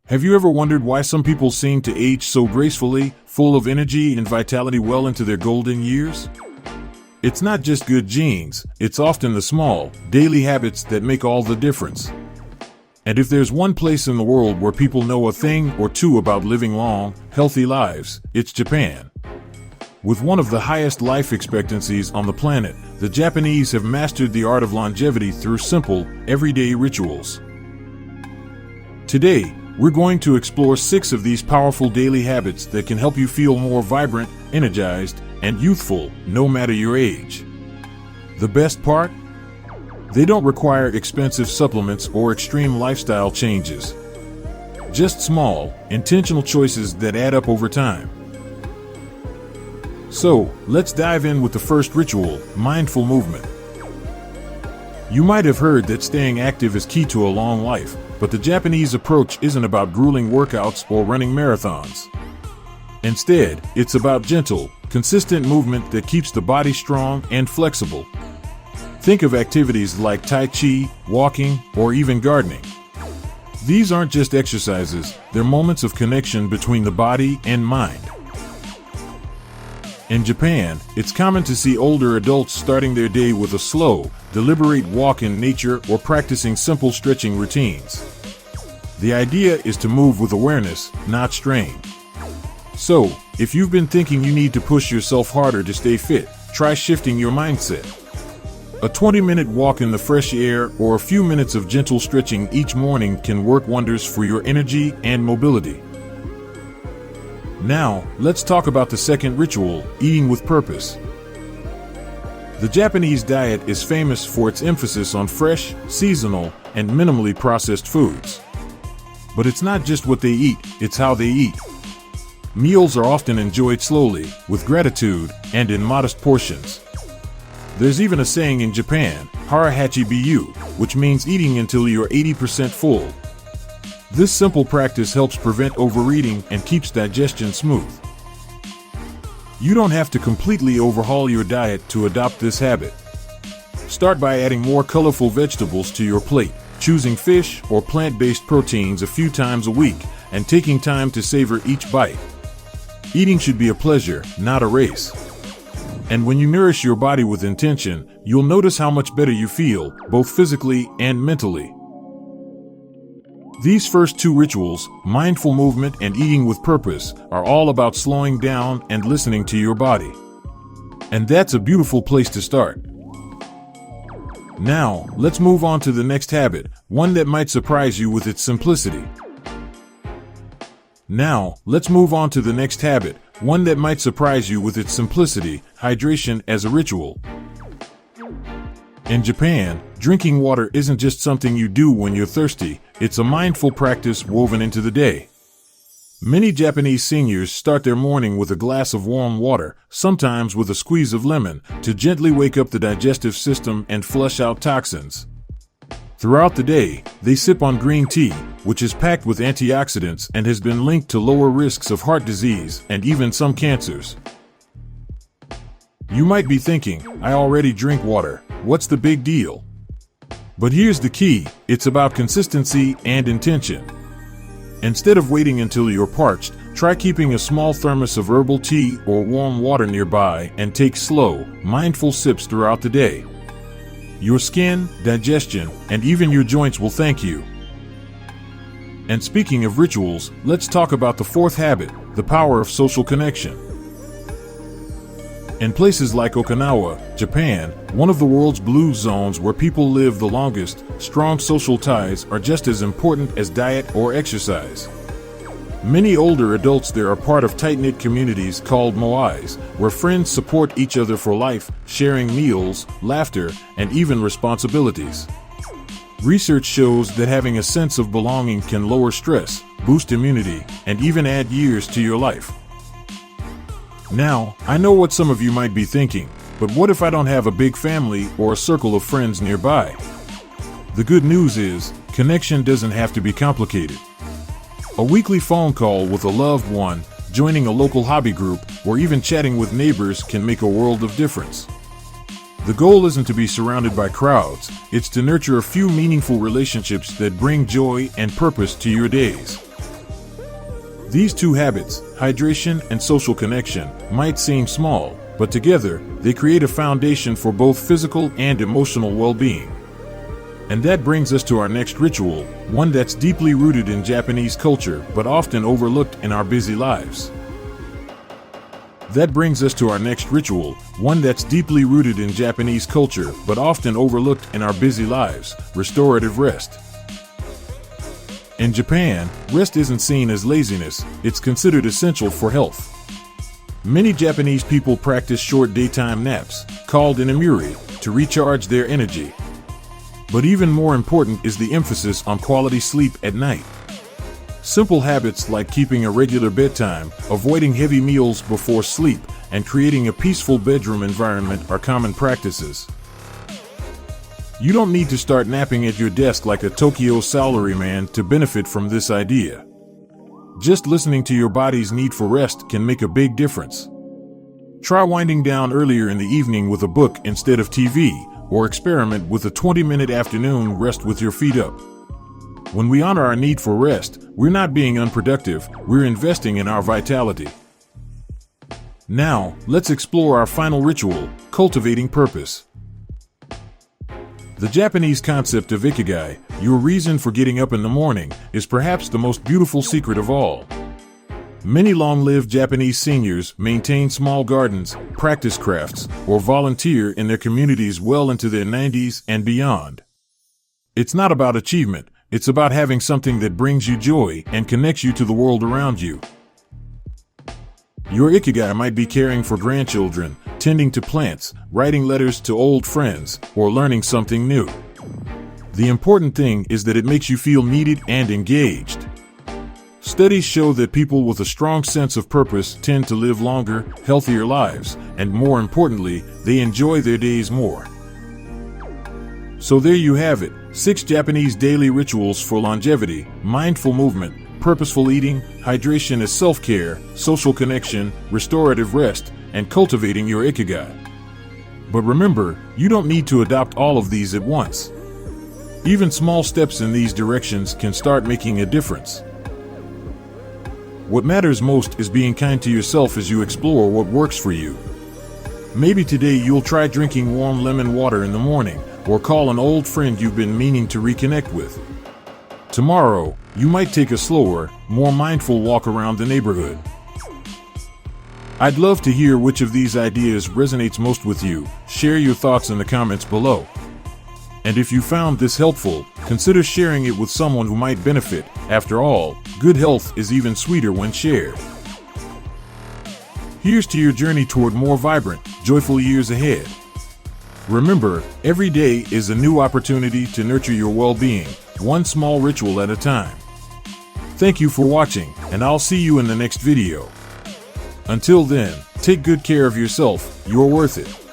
Have you ever wondered why some people seem to age so gracefully, full of energy and vitality well into their golden years? It's not just good genes, it's often the small, daily habits that make all the difference. And if there's one place in the world where people know a thing or two about living long, healthy lives, it's Japan. With one of the highest life expectancies on the planet, the Japanese have mastered the art of longevity through simple, everyday rituals. Today, we're going to explore 6 of these powerful daily habits that can help you feel more vibrant, energized, and youthful, no matter your age. The best part? They don't require expensive supplements or extreme lifestyle changes. Just small, intentional choices that add up over time. So, let's dive in with the first ritual, mindful movement. You might have heard that staying active is key to a long life, but the Japanese approach isn't about grueling workouts or running marathons. Instead, it's about gentle, consistent movement that keeps the body strong and flexible. Think of activities like Tai Chi, walking, or even gardening. These aren't just exercises, they're moments of connection between the body and mind. In Japan, it's common to see older adults starting their day with a slow, deliberate walk in nature or practicing simple stretching routines. The idea is to move with awareness, not strain. So, if you've been thinking you need to push yourself harder to stay fit, try shifting your mindset. A 20-minute walk in the fresh air or a few minutes of gentle stretching each morning can work wonders for your energy and mobility. Now, let's talk about the second ritual, eating with purpose. The Japanese diet is famous for its emphasis on fresh, seasonal, and minimally processed foods. But it's not just what they eat, it's how they eat. Meals are often enjoyed slowly, with gratitude, and in modest portions. There's even a saying in Japan, harahachi biyu, which means eating until you're 80% full. This simple practice helps prevent overeating and keeps digestion smooth. You don't have to completely overhaul your diet to adopt this habit. Start by adding more colorful vegetables to your plate, choosing fish or plant-based proteins a few times a week, and taking time to savor each bite. Eating should be a pleasure, not a race. And when you nourish your body with intention, you'll notice how much better you feel, both physically and mentally. These first 2 rituals, mindful movement and eating with purpose, are all about slowing down and listening to your body. And that's a beautiful place to start. Now, let's move on to the next habit, one that might surprise you with its simplicity. Hydration as a ritual. In Japan, drinking water isn't just something you do when you're thirsty, it's a mindful practice woven into the day. Many Japanese seniors start their morning with a glass of warm water, sometimes with a squeeze of lemon, to gently wake up the digestive system and flush out toxins. Throughout the day, they sip on green tea, which is packed with antioxidants and has been linked to lower risks of heart disease and even some cancers. You might be thinking, I already drink water, what's the big deal? But here's the key, it's about consistency and intention. Instead of waiting until you're parched, try keeping a small thermos of herbal tea or warm water nearby and take slow, mindful sips throughout the day. Your skin, digestion, and even your joints will thank you. And speaking of rituals, let's talk about the 4th habit, the power of social connection. In places like Okinawa, Japan, one of the world's blue zones where people live the longest, strong social ties are just as important as diet or exercise. Many older adults there are part of tight-knit communities called moais, where friends support each other for life, sharing meals, laughter, and even responsibilities. Research shows that having a sense of belonging can lower stress, boost immunity, and even add years to your life. Now, I know what some of you might be thinking, but what if I don't have a big family or a circle of friends nearby? The good news is, connection doesn't have to be complicated. A weekly phone call with a loved one, joining a local hobby group, or even chatting with neighbors can make a world of difference. The goal isn't to be surrounded by crowds, it's to nurture a few meaningful relationships that bring joy and purpose to your days. These two habits, hydration and social connection, might seem small, but together, they create a foundation for both physical and emotional well-being. And that brings us to our next ritual, one that's deeply rooted in Japanese culture, but often overlooked in our busy lives. Restorative rest. In Japan, rest isn't seen as laziness, it's considered essential for health. Many Japanese people practice short daytime naps, called inamuri, to recharge their energy. But even more important is the emphasis on quality sleep at night. Simple habits like keeping a regular bedtime, avoiding heavy meals before sleep, and creating a peaceful bedroom environment are common practices. You don't need to start napping at your desk like a Tokyo salaryman to benefit from this idea. Just listening to your body's need for rest can make a big difference. Try winding down earlier in the evening with a book instead of TV, or experiment with a 20-minute afternoon rest with your feet up. When we honor our need for rest, we're not being unproductive, we're investing in our vitality. Now, let's explore our final ritual, cultivating purpose. The Japanese concept of Ikigai, your reason for getting up in the morning, is perhaps the most beautiful secret of all. Many long-lived Japanese seniors maintain small gardens, practice crafts, or volunteer in their communities well into their 90s and beyond. It's not about achievement, it's about having something that brings you joy and connects you to the world around you. Your Ikigai might be caring for grandchildren, tending to plants, writing letters to old friends, or learning something new. The important thing is that it makes you feel needed and engaged. Studies show that people with a strong sense of purpose tend to live longer, healthier lives, and more importantly, they enjoy their days more. So there you have it, 6 Japanese daily rituals for longevity: mindful movement, purposeful eating, hydration as self-care, social connection, restorative rest, and cultivating your Ikigai. But remember, you don't need to adopt all of these at once. Even small steps in these directions can start making a difference. What matters most is being kind to yourself as you explore what works for you. Maybe today you'll try drinking warm lemon water in the morning, or call an old friend you've been meaning to reconnect with. Tomorrow, you might take a slower, more mindful walk around the neighborhood. I'd love to hear which of these ideas resonates most with you. Share your thoughts in the comments below. And if you found this helpful, consider sharing it with someone who might benefit. After all, good health is even sweeter when shared. Here's to your journey toward more vibrant, joyful years ahead. Remember, every day is a new opportunity to nurture your well-being, one small ritual at a time. Thank you for watching, and I'll see you in the next video. Until then, take good care of yourself, you're worth it.